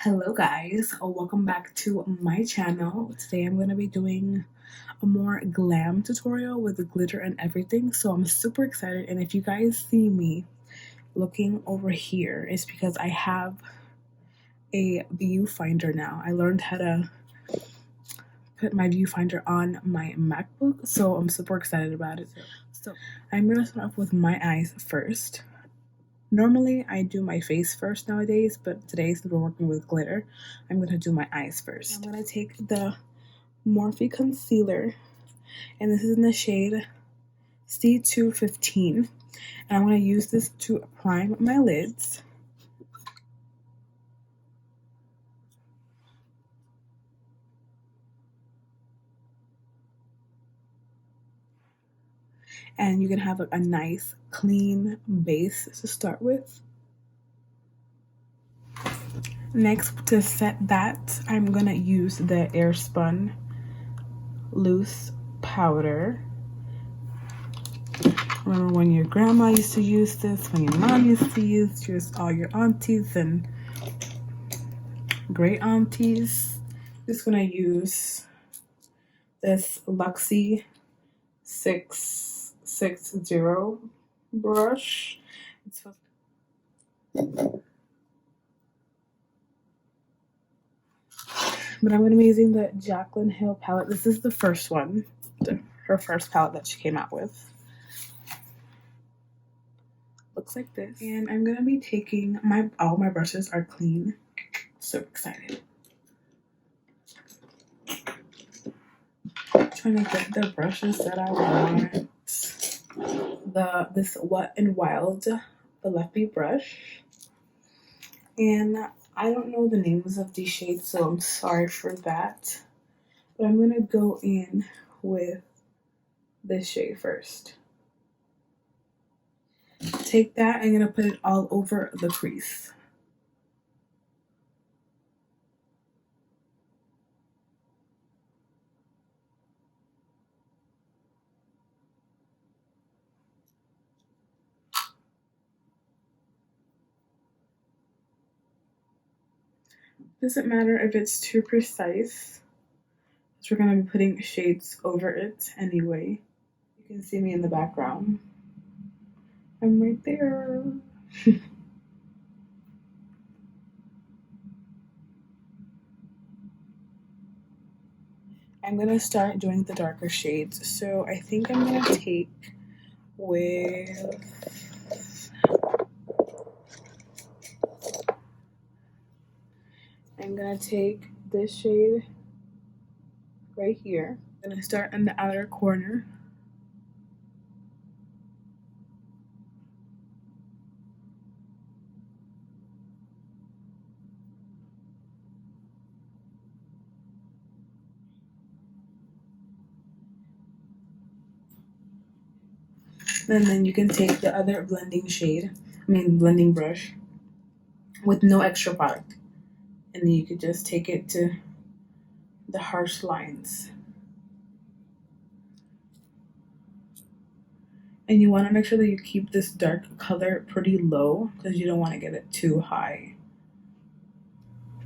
Hello guys, welcome back to my channel. Today I'm going to be doing a more glam tutorial with glitter and everything, so I'm super excited. And if you guys see me looking over here, it's because I have a viewfinder now. I learned how to put my viewfinder on my MacBook, so I'm super excited about it. So I'm going to start off with my eyes first. Normally, I do my face first nowadays, but today, since we're working with glitter, I'm going to do my eyes first. I'm going to take the Morphe Concealer, and this is in the shade C215, and I'm going to use this to prime my lids. And you can have a nice, clean base to start with. Next, to set that, I'm going to use the Airspun Loose Powder. Remember when your grandma used to use this, when your mom used to use, just all your aunties and great aunties. Just gonna use this Luxie 660 brush. But I'm gonna be using the Jaclyn Hill palette. This is the first one, her first palette that she came out with. Looks like this. And I'm gonna be taking all my brushes are clean. So excited. Trying to get the brushes that I want. This Wet n Wild fluffy brush. And I don't know the names of these shades, so I'm sorry for that. But I'm gonna go in with this shade first. Take that, I'm gonna put it all over the crease. Doesn't matter if it's too precise, because we're gonna be putting shades over it anyway. You can see me in the background. I'm right there. I'm gonna start doing the darker shades. So I think I'm gonna take I'm gonna take this shade right here. I'm gonna start in the outer corner. And then you can take the other blending brush with no extra product. And then you could just take it to the harsh lines. And you want to make sure that you keep this dark color pretty low because you don't want to get it too high.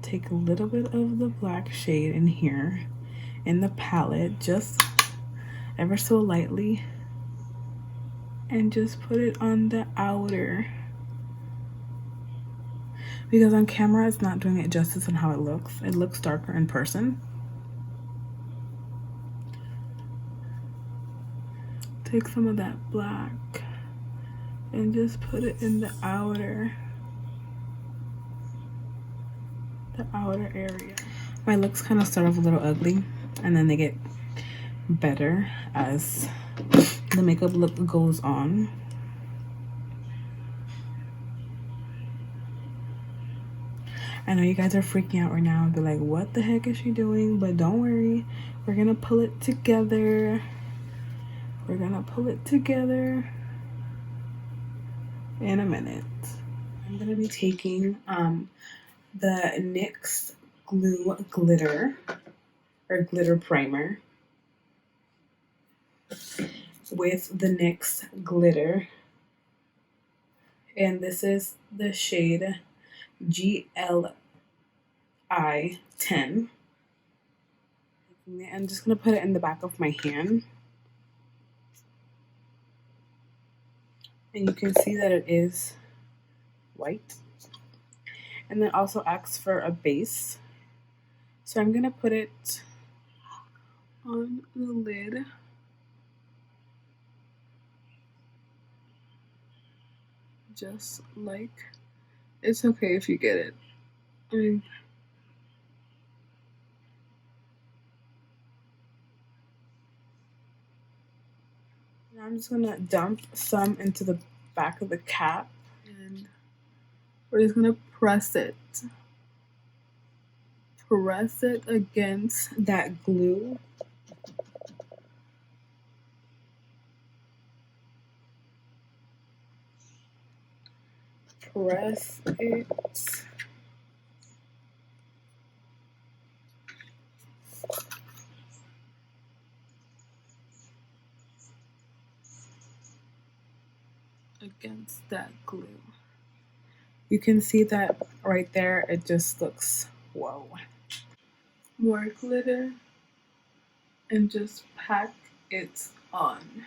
Take a little bit of the black shade in here in the palette, just ever so lightly, and just put it on the outer, because on camera it's not doing it justice on how it looks. It looks darker in person. Take some of that black and just put it in the outer area. My looks kind of start off a little ugly, and then they get better as the makeup look goes on. I know you guys are freaking out right now and be like, what the heck is she doing? But don't worry, we're gonna pull it together. We're gonna pull it together in a minute. I'm gonna be taking the NYX Glue Glitter or Glitter Primer with the NYX Glitter. And this is the shade GL I-10. I'm just going to put it in the back of my hand. And you can see that it is white. And then also asks for a base. So I'm going to put it on the lid. Just like, it's okay if you get it. I mean, now I'm just gonna dump some into the back of the cap, and we're just gonna press it. Press it against that glue. Press it. Against that glue. You can see that right there, it just looks, whoa. More glitter and just pack it on.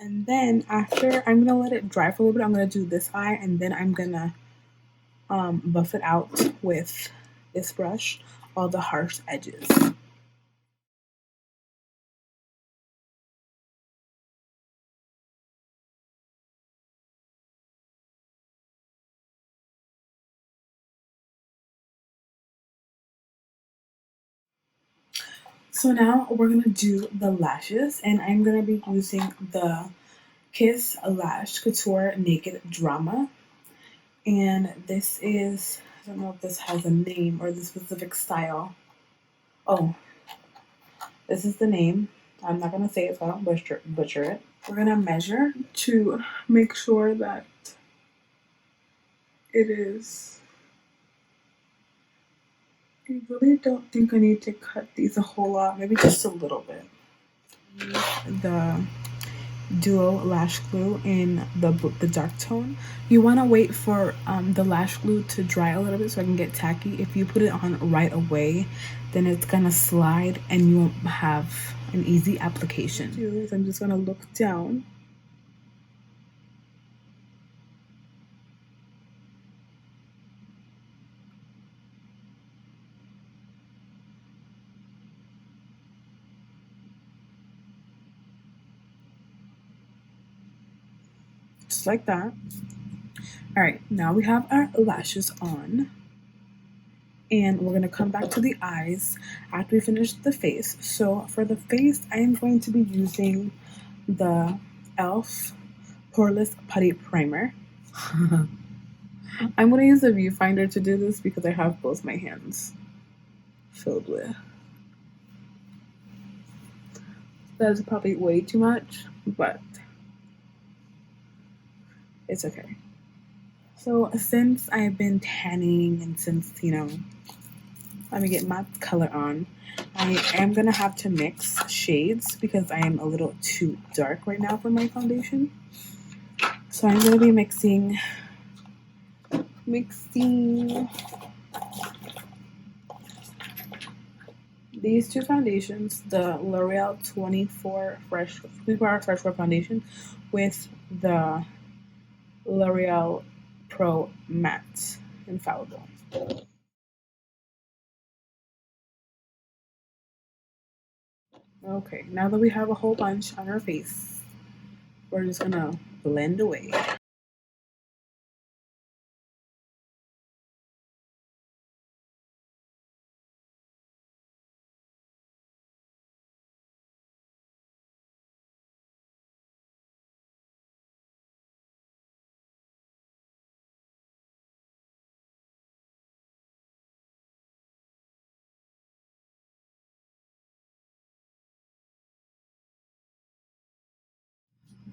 And then after, I'm gonna let it dry for a little bit. I'm gonna do this eye, and then I'm gonna buff it out with this brush, all the harsh edges. So now we're gonna do the lashes, and I'm gonna be using the Kiss Lash Couture Naked Drama. And this is, I don't know if this has a name or the specific style. Oh, this is the name. I'm not gonna say it so I don't butcher it. We're gonna measure to make sure that it is. I really don't think I need to cut these a whole lot, maybe just a little bit. The Duo Lash Glue in the dark tone. You want to wait for the lash glue to dry a little bit so I can get tacky. If you put it on right away, then it's gonna slide and you won't have an easy application. I'm just gonna look down. Just like that. All right, now we have our lashes on. And we're going to come back to the eyes after we finish the face. So for the face, I am going to be using the e.l.f. Poreless Putty Primer. I'm going to use the viewfinder to do this because I have both my hands filled with. That is probably way too much, but it's okay. So since I've been tanning and since, let me get my color on, I am going to have to mix shades because I am a little too dark right now for my foundation. So I'm going to be mixing these two foundations, the L'Oreal 24 Fresh Wear Foundation with the L'Oreal Pro Matte Infallible. Okay, now that we have a whole bunch on our face, we're just gonna blend away.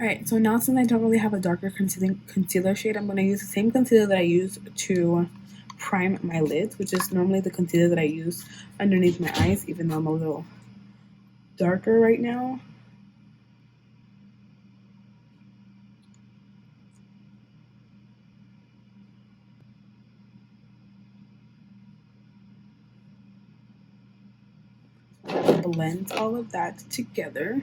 Alright, so now since I don't really have a darker concealer shade, I'm going to use the same concealer that I used to prime my lids, which is normally the concealer that I use underneath my eyes, even though I'm a little darker right now. Blend all of that together.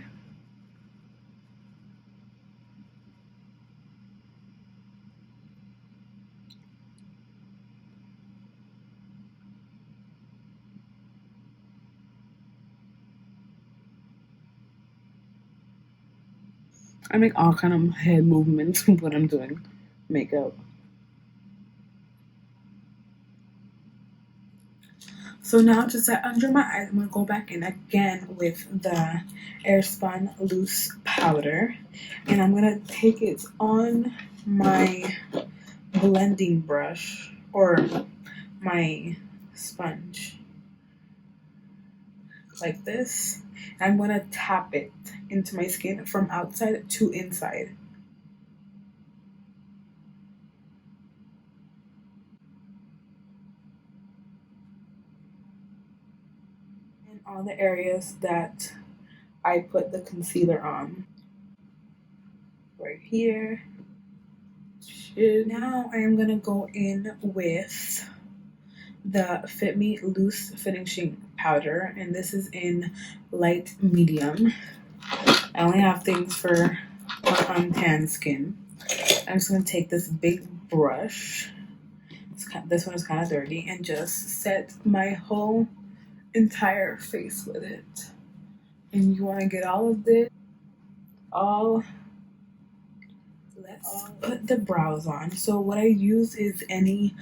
I make all kind of head movements when I'm doing makeup. So now to set under my eyes, I'm going to go back in again with the Airspun Loose Powder. And I'm going to take it on my blending brush or my sponge like this. I'm going to tap it into my skin from outside to inside. And all the areas that I put the concealer on. Right here. Now I am going to go in with the Fit Me Loose Finishing Powder, and this is in light medium. I only have things for tan skin. I'm just going to take this big brush, this one is kind of dirty, and just set my whole entire face with it. And you want to get all of this, let's put the brows on. So what I use is any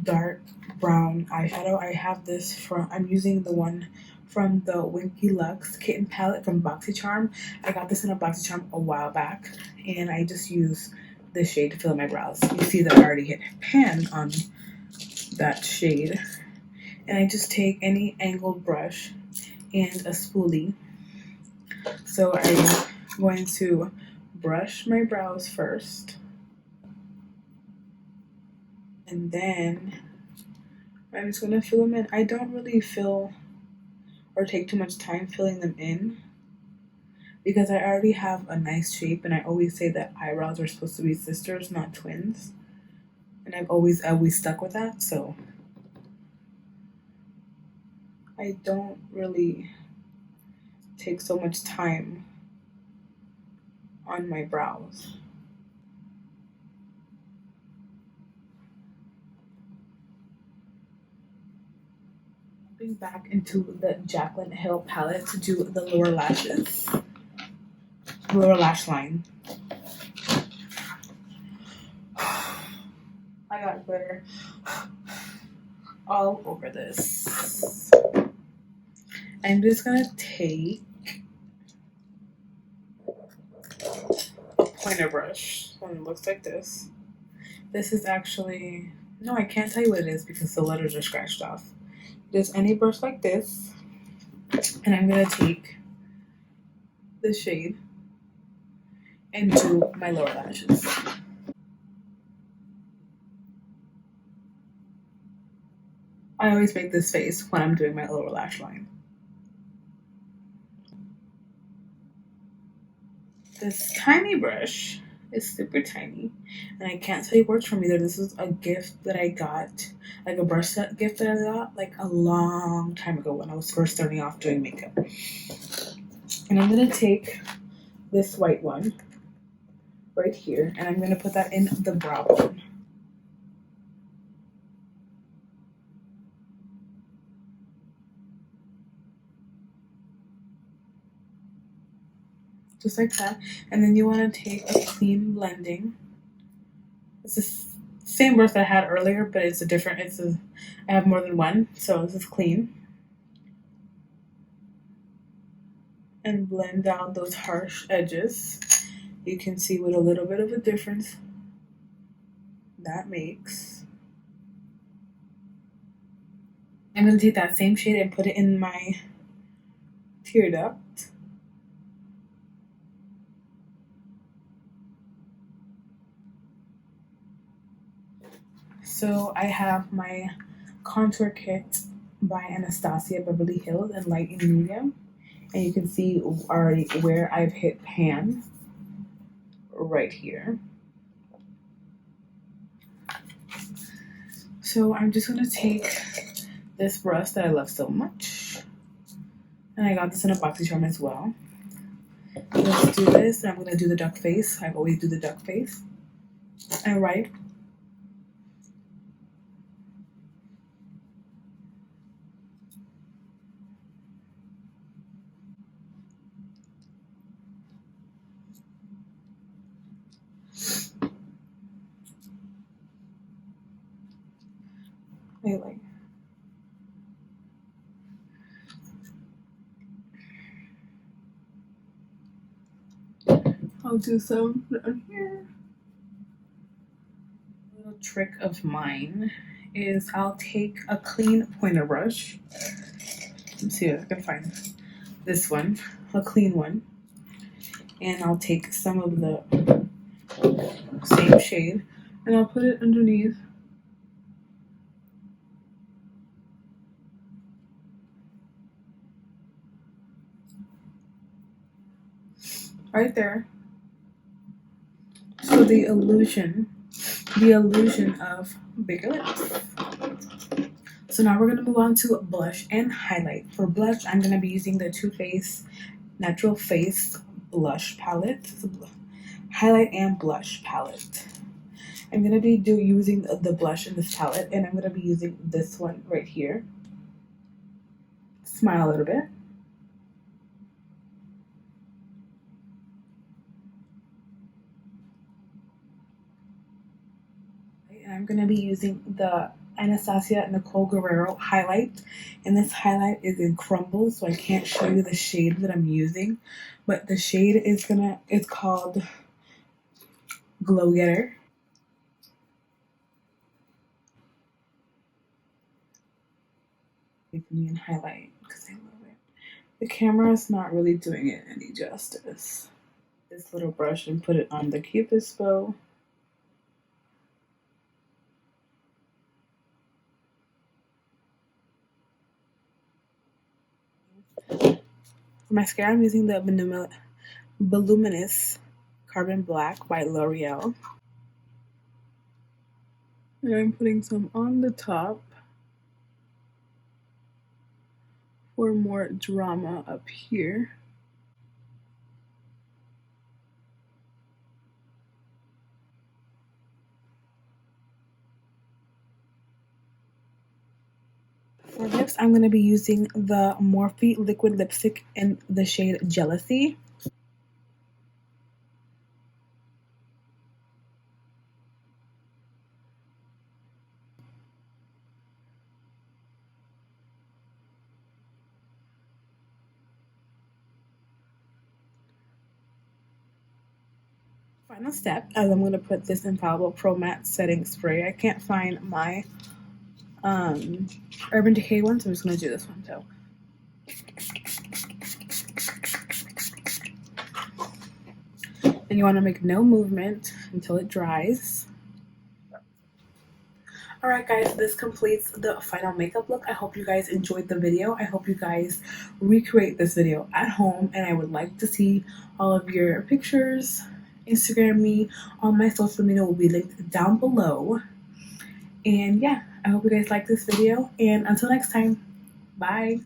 dark brown eyeshadow. I have this from, I'm using the one from the Winky Lux Kitten palette from BoxyCharm. I got this in a BoxyCharm a while back, and I just use this shade to fill in my brows. You see that I already hit pan on that shade. And I just take any angled brush and a spoolie. So I'm going to brush my brows first. And then I'm just going to fill them in. I don't really fill or take too much time filling them in because I already have a nice shape, and I always say that eyebrows are supposed to be sisters, not twins. And I've always stuck with that, so I don't really take so much time on my brows. Back into the Jaclyn Hill palette to do the lower lashes, lower lash line. I got glitter all over this. I'm just gonna take a pointer brush, and it looks like this. This is actually, no, I can't tell you what it is because the letters are scratched off. Just any brush like this, and I'm gonna take this shade and do my lower lashes. I always make this face when I'm doing my lower lash line. This tiny brush is super tiny, and I can't tell you where it's from either. This is a gift that I got, like a brush set gift that I got like a long time ago when I was first starting off doing makeup. And I'm gonna take this white one right here, and I'm gonna put that in the brow bone. Just like that. And then you want to take a clean blending. It's the same brush that I had earlier, but it's a different, I have more than one, so this is clean. And blend down those harsh edges. You can see what a little bit of a difference that makes. I'm going to take that same shade and put it in my tear duct. So I have my contour kit by Anastasia Beverly Hills in light and medium. And you can see already where I've hit pan right here. So I'm just gonna take this brush that I love so much. And I got this in a boxy charm as well. Let's do this. I'm gonna do the duck face. I always do the duck face. And right I like I'll do some down here. A little trick of mine is I'll take a clean pointer brush. Let's see if I can find this one, a clean one. And I'll take some of the same shade and I'll put it underneath right there. So the illusion of bigger lips. So now we're gonna move on to blush and highlight. For blush, I'm gonna be using the Too Faced Natural Face Blush Palette. Highlight and blush palette. I'm gonna be using the blush in this palette, and I'm gonna be using this one right here. Smile a little bit. And I'm gonna be using the Anastasia Nicole Guerrero highlight, and this highlight is in crumble, so I can't show you the shade that I'm using, but the shade is it's called Glow Getter. And highlight because I love it. The camera is not really doing it any justice. This little brush and put it on the Cupid's bow. For mascara, I'm using the Voluminous Carbon Black by L'Oreal. And I'm putting some on the top for more drama up here. For lips, I'm going to be using the Morphe liquid lipstick in the shade Jealousy. Final step, as I'm going to put this Infallible Pro Matte Setting Spray. I can't find my Urban Decay one, so I'm just going to do this one. So, and you want to make no movement until it dries. Alright guys, this completes the final makeup look. I hope you guys enjoyed the video. I hope you guys recreate this video at home, and I would like to see all of your pictures. Instagram me. All my social media will be linked down below. And yeah, I hope you guys like this video, and until next time, bye.